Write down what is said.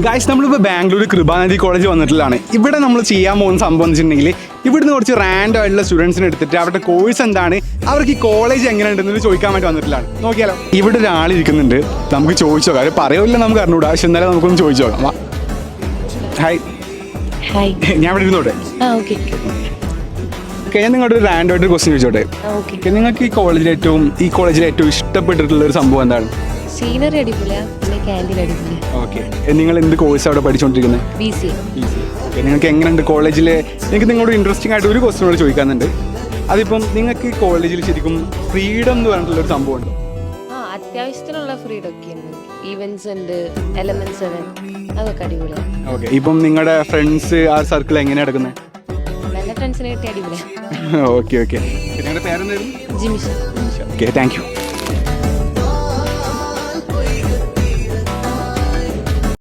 Guys നമ്മളിപ്പോൾ Bangalore കൃപാനന്ദി college വന്നിട്ടുള്ളതാണ്. ഇവിടെ നമ്മൾ ചെയ്യാൻ പോകുന്ന സംഭവം എന്ന് വെച്ചിട്ടുണ്ടെങ്കിൽ ഇവിടുന്ന് കുറച്ച് റാൻഡം ആയിട്ടുള്ള സ്റ്റുഡൻസിനെ എടുത്തിട്ട് അവരുടെ കോഴ്സ് എന്താണ്, അവർക്ക് ഈ കോളേജ് എങ്ങനെയുണ്ടെന്ന് ചോദിക്കാൻ വേണ്ടി വന്നിട്ടുള്ളതാണ്. നോക്കിയാലോ, ഇവിടെ ഒരാളിരിക്കുന്നുണ്ട്, നമുക്ക് ചോദിച്ചു നോക്കാം. അവർ പറയൂല്ല, നമുക്ക് അറിഞ്ഞൂടാ, പക്ഷെ എന്നാലും നമുക്കൊന്ന് ചോദിച്ചു നോക്കാം. ഹായ്. ഞാൻ ഇവിടെ ഇരുന്നോട്ടെ? ഞാൻ നിങ്ങളുടെ ഒരു റാൻഡം ആയിട്ട് ക്വസ്റ്റ്യൻ ചോദിച്ചോട്ടെ. നിങ്ങൾക്ക് ഈ കോളേജിലെ ഏറ്റവും ഇഷ്ടപ്പെട്ടിട്ടുള്ള ഒരു സംഭവം എന്താണ്? സീനറി അടിപൊളിയാണ്, പിന്നെ ക്യാൻറ്റീൻ അടിപൊളിയാണ്. ഓക്കെ, നിങ്ങൾ എന്ത് കോഴ്സ് അവിടെ പഠിച്ചുകൊണ്ടിരിക്കുന്നത്? BCA. ഓക്കെ, നിങ്ങൾക്ക് എങ്ങനെയുണ്ട് കോളേജിലെ? എനിക്ക് നിങ്ങളോട് ഇൻട്രസ്റ്റിംഗ് ആയിട്ട് ഒരു ക്വസ്റ്റ്യൻ കൂടെ ചോദിക്കാനുണ്ട്. അതിപ്പം നിങ്ങൾക്ക് ഈ കോളേജിൽ ശരിക്കും ഫ്രീഡം എന്ന് പറഞ്ഞിട്ടുള്ളൊരു സംഭവം ഉണ്ട്? അത്യാവശ്യത്തിനുള്ള ഫ്രീഡം ഒക്കെ ഉണ്ട്. ഈവൻസ് ഉണ്ട്, എലമെന്റ് 7 അതൊക്കെ അടിപൊളിയാണ്. ഓക്കെ, ഇപ്പം നിങ്ങളുടെ ഫ്രണ്ട്സ് ആ സർക്കിൾ എങ്ങനെയാണ് നടക്കുന്നത്? നല്ല ഫ്രണ്ട്സിനെ കിട്ടി അടിപൊളിയാണ്. ഓക്കെ. നിങ്ങളുടെ പേരെന്തായിരുന്നു? ജിമിഷ. Okay, thank U.